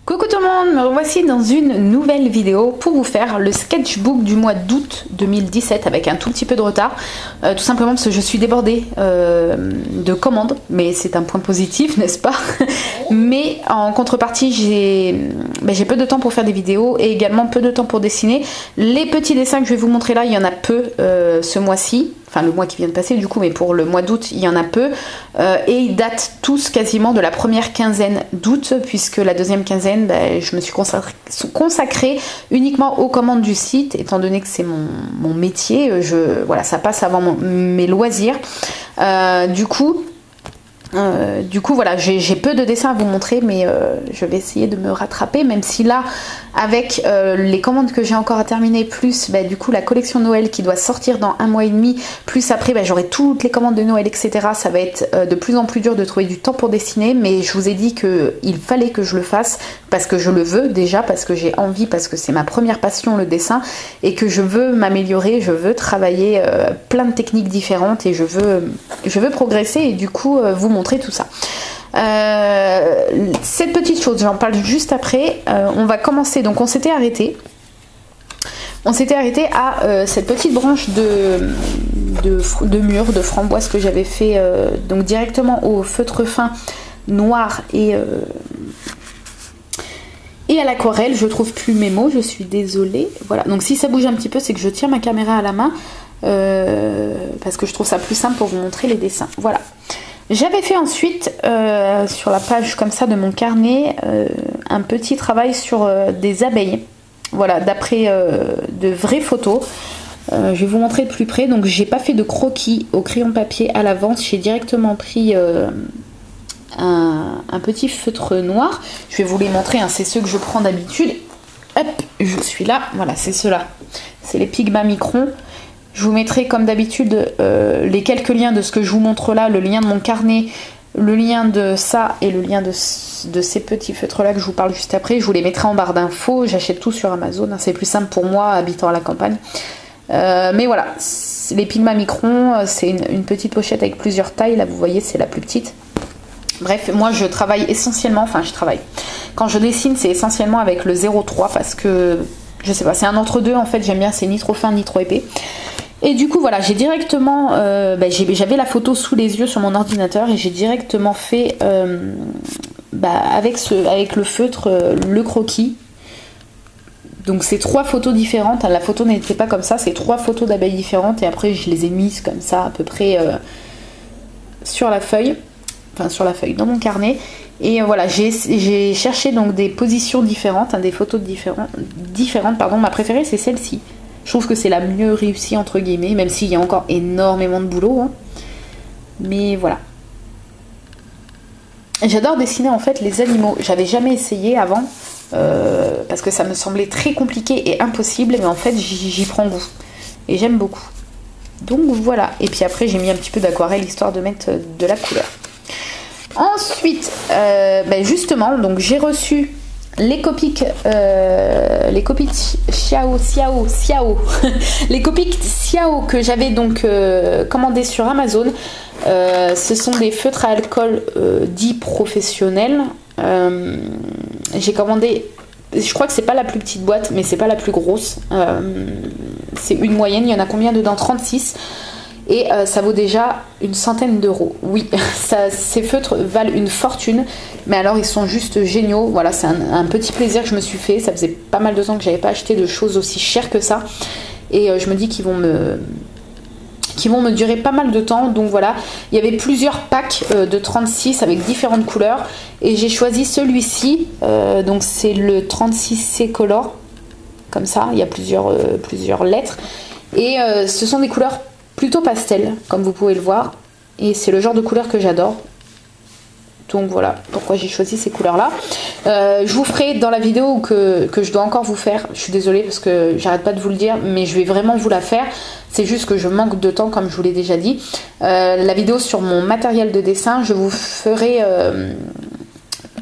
Coucou tout le monde, me revoici dans une nouvelle vidéo pour vous faire le sketchbook du mois d'août 2017 avec un tout petit peu de retard, tout simplement parce que je suis débordée de commandes, mais c'est un point positif, n'est-ce pas? Mais en contrepartie, j'ai peu de temps pour faire des vidéos et également peu de temps pour dessiner. Les petits dessins que je vais vous montrer là, il y en a peu ce mois-ci. Enfin le mois qui vient de passer du coup, mais pour le mois d'août il y en a peu et ils datent tous quasiment de la première quinzaine d'août, puisque la deuxième quinzaine je me suis consacrée uniquement aux commandes du site, étant donné que c'est mon métier, voilà, ça passe avant mes loisirs. Du coup voilà, j'ai peu de dessins à vous montrer, mais je vais essayer de me rattraper, même si là avec les commandes que j'ai encore à terminer, plus du coup la collection Noël qui doit sortir dans un mois et demi, plus après j'aurai toutes les commandes de Noël, etc. Ça va être de plus en plus dur de trouver du temps pour dessiner, mais je vous ai dit qu'il fallait que je le fasse parce que je le veux déjà, parce que j'ai envie, parce que c'est ma première passion, le dessin, et que je veux m'améliorer, je veux travailler plein de techniques différentes et je veux progresser et du coup vous montrer tout ça. Cette petite chose, j'en parle juste après. On va commencer, donc on s'était arrêté à cette petite branche de mûre, de framboise que j'avais fait donc directement au feutre fin noir et à l'aquarelle. Je trouve plus mes mots, je suis désolée. Voilà, donc si ça bouge un petit peu, c'est que je tiens ma caméra à la main parce que je trouve ça plus simple pour vous montrer les dessins. Voilà. J'avais fait ensuite sur la page comme ça de mon carnet un petit travail sur des abeilles, voilà, d'après de vraies photos. Je vais vous montrer de plus près. Donc j'ai pas fait de croquis au crayon papier à l'avance, j'ai directement pris un petit feutre noir. Je vais vous les montrer, hein, c'est ceux que je prends d'habitude. Hop, je suis là, voilà, c'est ceux-là, c'est les Pigma Micron. Je vous mettrai comme d'habitude les quelques liens de ce que je vous montre là, le lien de mon carnet, le lien de ça et le lien de ces petits feutres là que je vous parle juste après. Je vous les mettrai en barre d'infos, j'achète tout sur Amazon, hein, c'est plus simple pour moi habitant à la campagne. Mais voilà, les Pigma Micron, c'est une petite pochette avec plusieurs tailles, là vous voyez c'est la plus petite. Bref, moi je travaille essentiellement, quand je dessine c'est essentiellement avec le 0,3 parce que, je sais pas, c'est un entre-deux en fait, j'aime bien, c'est ni trop fin ni trop épais. Et du coup voilà, j'ai directement, j'avais la photo sous les yeux sur mon ordinateur et j'ai directement fait avec le feutre le croquis. Donc c'est 3 photos différentes, la photo n'était pas comme ça, c'est 3 photos d'abeilles différentes et après je les ai mises comme ça à peu près sur la feuille, dans mon carnet. Et voilà, j'ai cherché donc des positions différentes, hein, des photos différentes, pardon. Ma préférée c'est celle-ci. Je trouve que c'est la mieux réussie entre guillemets, même s'il y a encore énormément de boulot, hein. Mais voilà. J'adore dessiner en fait les animaux. J'avais jamais essayé avant parce que ça me semblait très compliqué et impossible, mais en fait j'y prends goût et j'aime beaucoup. Donc voilà. Et puis après j'ai mis un petit peu d'aquarelle histoire de mettre de la couleur. Ensuite, justement, donc j'ai reçu les Copics Xiao les Copics Xiao que j'avais donc commandé sur Amazon. Ce sont des feutres à alcool dits professionnels. J'ai commandé, je crois que c'est pas la plus petite boîte, mais c'est pas la plus grosse. C'est une moyenne. Il y en a combien dedans? 36. Et ça vaut déjà une centaine d'euros. Oui, ces feutres valent une fortune. Mais alors ils sont juste géniaux. Voilà, c'est un petit plaisir que je me suis fait. Ça faisait pas mal de temps que j'avais pas acheté de choses aussi chères que ça. Et je me dis qu'ils vont me durer pas mal de temps. Donc voilà, il y avait plusieurs packs de 36 avec différentes couleurs. Et j'ai choisi celui-ci. Donc c'est le 36C Color. Comme ça, il y a plusieurs lettres. Et ce sont des couleurs plutôt pastel, comme vous pouvez le voir, et c'est le genre de couleur que j'adore. Donc voilà pourquoi j'ai choisi ces couleurs là. Je vous ferai dans la vidéo que je dois encore vous faire, je suis désolée parce que j'arrête pas de vous le dire, mais je vais vraiment vous la faire. C'est juste que je manque de temps, comme je vous l'ai déjà dit. La vidéo sur mon matériel de dessin, je vous ferai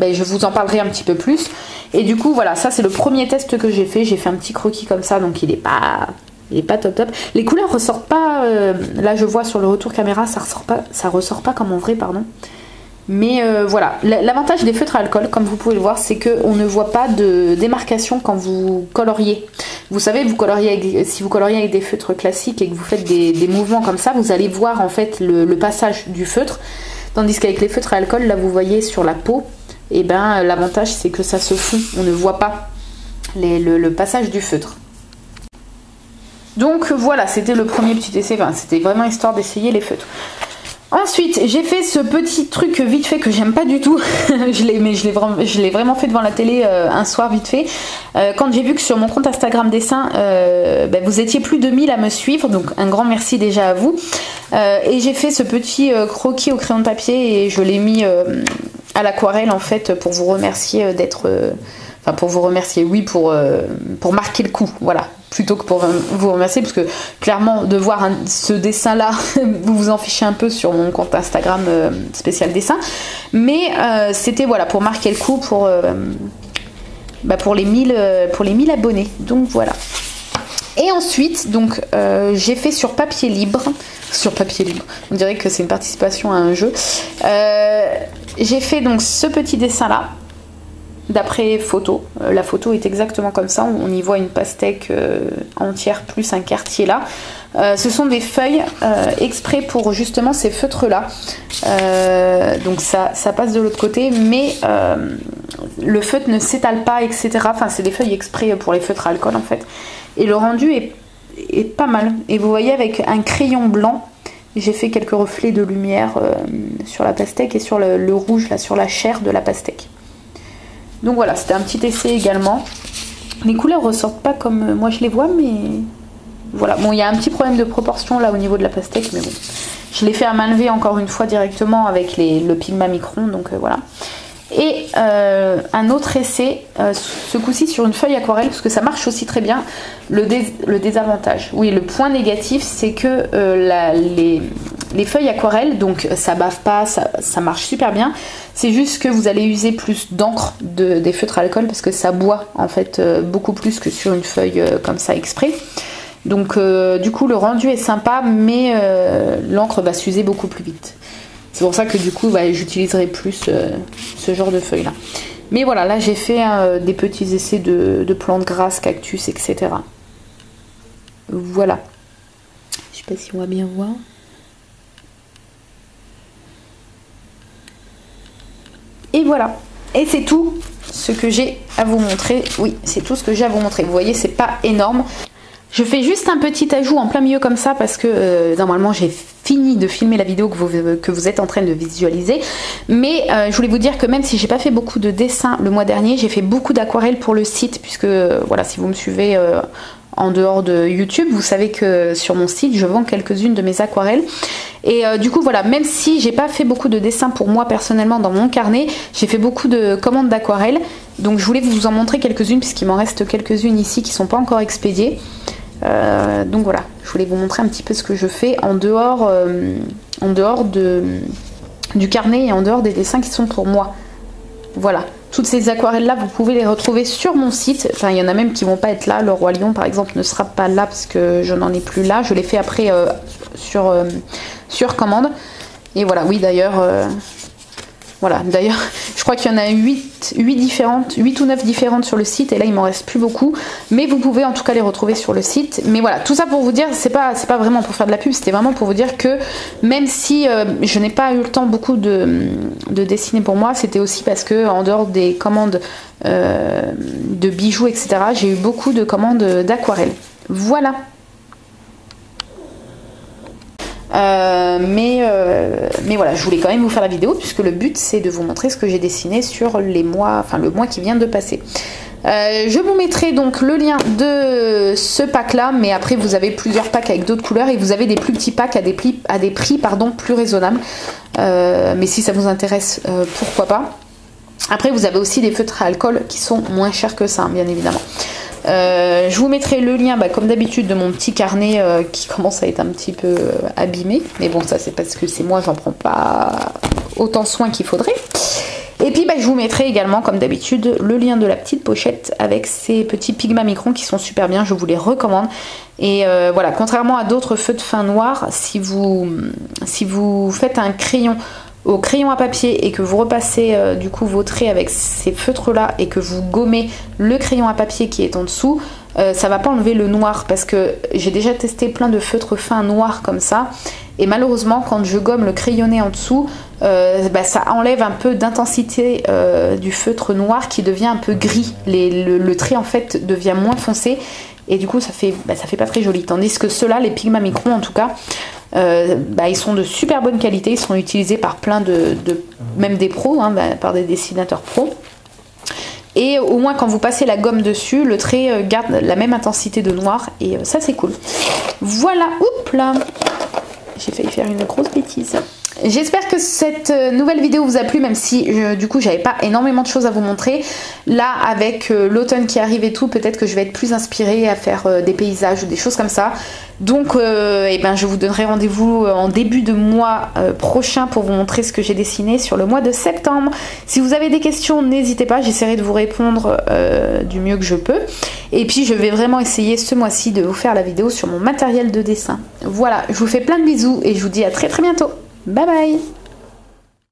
je vous en parlerai un petit peu plus. Et du coup voilà, ça c'est le premier test que j'ai fait. J'ai fait un petit croquis comme ça, donc il est pas il est pas top top. Les couleurs ressortent pas, là je vois sur le retour caméra, ça ressort pas comme en vrai, pardon. Mais voilà, l'avantage des feutres à alcool, comme vous pouvez le voir, c'est qu'on ne voit pas de démarcation quand vous coloriez. Vous savez, si vous coloriez avec des feutres classiques et que vous faites des mouvements comme ça, vous allez voir en fait le passage du feutre. Tandis qu'avec les feutres à alcool, là vous voyez sur la peau, et ben l'avantage c'est que ça se fond, on ne voit pas le passage du feutre. Donc voilà, c'était le premier petit essai, enfin, c'était vraiment histoire d'essayer les feutres. Ensuite, j'ai fait ce petit truc vite fait que j'aime pas du tout. je l'ai vraiment fait devant la télé un soir vite fait. Quand j'ai vu que sur mon compte Instagram dessin, vous étiez plus de 1000 à me suivre. Donc un grand merci déjà à vous. Et j'ai fait ce petit croquis au crayon de papier et je l'ai mis à l'aquarelle en fait pour vous remercier d'être... Enfin pour vous remercier, oui, pour marquer le coup, voilà. Plutôt que pour vous remercier, parce que clairement de voir ce dessin là vous vous en fichez un peu sur mon compte Instagram spécial dessin, mais c'était voilà pour marquer le coup pour les 1000 abonnés, donc voilà. Et ensuite donc j'ai fait sur papier libre, on dirait que c'est une participation à un jeu, j'ai fait donc ce petit dessin là d'après photo. La photo est exactement comme ça, on y voit une pastèque entière plus un quartier là. Ce sont des feuilles exprès pour justement ces feutres là, donc ça passe de l'autre côté, mais le feutre ne s'étale pas, etc. Enfin c'est des feuilles exprès pour les feutres à alcool en fait, et le rendu est pas mal. Et vous voyez avec un crayon blanc j'ai fait quelques reflets de lumière sur la pastèque et sur le rouge là, sur la chair de la pastèque. Donc voilà, c'était un petit essai également. Les couleurs ressortent pas comme moi je les vois, mais voilà. Bon, il y a un petit problème de proportion là au niveau de la pastèque, mais bon. Je l'ai fait à main levée encore une fois directement avec le Pigma Micron, donc voilà. Et un autre essai, ce coup-ci sur une feuille aquarelle, parce que ça marche aussi très bien. Le désavantage, oui, le point négatif, c'est que les feuilles aquarelles, donc ça bave pas, ça marche super bien. C'est juste que vous allez user plus d'encre des feutres à alcool parce que ça boit en fait beaucoup plus que sur une feuille comme ça exprès. Donc du coup le rendu est sympa, mais l'encre va s'user beaucoup plus vite. C'est pour ça que du coup j'utiliserai plus ce genre de feuilles là. Mais voilà, là j'ai fait des petits essais de plantes grasses, cactus, etc. Voilà. Je sais pas si on va bien voir. Et voilà. Et c'est tout ce que j'ai à vous montrer. Oui, c'est tout ce que j'ai à vous montrer. Vous voyez, c'est pas énorme. Je fais juste un petit ajout en plein milieu comme ça parce que normalement j'ai fini de filmer la vidéo que vous êtes en train de visualiser. Mais je voulais vous dire que même si j'ai pas fait beaucoup de dessins le mois dernier, j'ai fait beaucoup d'aquarelles pour le site, puisque voilà, si vous me suivez en dehors de YouTube, vous savez que sur mon site je vends quelques-unes de mes aquarelles. Et du coup voilà, même si j'ai pas fait beaucoup de dessins pour moi personnellement dans mon carnet, j'ai fait beaucoup de commandes d'aquarelles. Donc je voulais vous en montrer quelques-unes puisqu'il m'en reste quelques-unes ici qui sont pas encore expédiées. Donc voilà, je voulais vous montrer un petit peu ce que je fais en dehors du carnet et en dehors des dessins qui sont pour moi. Voilà, toutes ces aquarelles là vous pouvez les retrouver sur mon site. Enfin il y en a même qui vont pas être là. Le Roi Lion par exemple ne sera pas là parce que je n'en ai plus là. Je l'ai fait après sur commande. Et voilà, oui d'ailleurs voilà, d'ailleurs je crois qu'il y en a 8 ou 9 différentes sur le site, et là il m'en reste plus beaucoup, mais vous pouvez en tout cas les retrouver sur le site. Mais voilà, tout ça pour vous dire, c'est pas vraiment pour faire de la pub, c'était vraiment pour vous dire que même si je n'ai pas eu le temps beaucoup de dessiner pour moi, c'était aussi parce que en dehors des commandes de bijoux etc, j'ai eu beaucoup de commandes d'aquarelles. Voilà. Mais voilà, je voulais quand même vous faire la vidéo puisque le but c'est de vous montrer ce que j'ai dessiné sur le mois qui vient de passer. Je vous mettrai donc le lien de ce pack là, mais après vous avez plusieurs packs avec d'autres couleurs et vous avez des plus petits packs à des prix plus raisonnables, mais si ça vous intéresse, pourquoi pas. Après vous avez aussi des feutres à alcool qui sont moins chers que ça, hein, bien évidemment. Je vous mettrai le lien comme d'habitude de mon petit carnet qui commence à être un petit peu abîmé, mais bon ça c'est parce que c'est moi, j'en prends pas autant soin qu'il faudrait. Et puis je vous mettrai également comme d'habitude le lien de la petite pochette avec ces petits Pigma Micron qui sont super bien, je vous les recommande. Et voilà, contrairement à d'autres feux de fin noirs, si vous faites un crayon au crayon à papier et que vous repassez du coup vos traits avec ces feutres là et que vous gommez le crayon à papier qui est en dessous, ça va pas enlever le noir, parce que j'ai déjà testé plein de feutres fins noirs comme ça et malheureusement quand je gomme le crayonné en dessous, ça enlève un peu d'intensité du feutre noir qui devient un peu gris. Le trait en fait devient moins foncé et du coup ça fait pas très joli, tandis que ceux-là, les Pigma Micron en tout cas, ils sont de super bonne qualité, ils sont utilisés par plein même des pros, par des dessinateurs pros. Et au moins quand vous passez la gomme dessus, le trait garde la même intensité de noir et ça c'est cool. Voilà, oups là, j'ai failli faire une grosse bêtise. J'espère que cette nouvelle vidéo vous a plu, même si du coup j'avais pas énormément de choses à vous montrer. Là avec l'automne qui arrive et tout, peut-être que je vais être plus inspirée à faire des paysages ou des choses comme ça. Donc je vous donnerai rendez-vous en début de mois prochain pour vous montrer ce que j'ai dessiné sur le mois de septembre. Si vous avez des questions, n'hésitez pas, j'essaierai de vous répondre du mieux que je peux. Et puis je vais vraiment essayer ce mois-ci de vous faire la vidéo sur mon matériel de dessin. Voilà, je vous fais plein de bisous et je vous dis à très bientôt. Bye bye!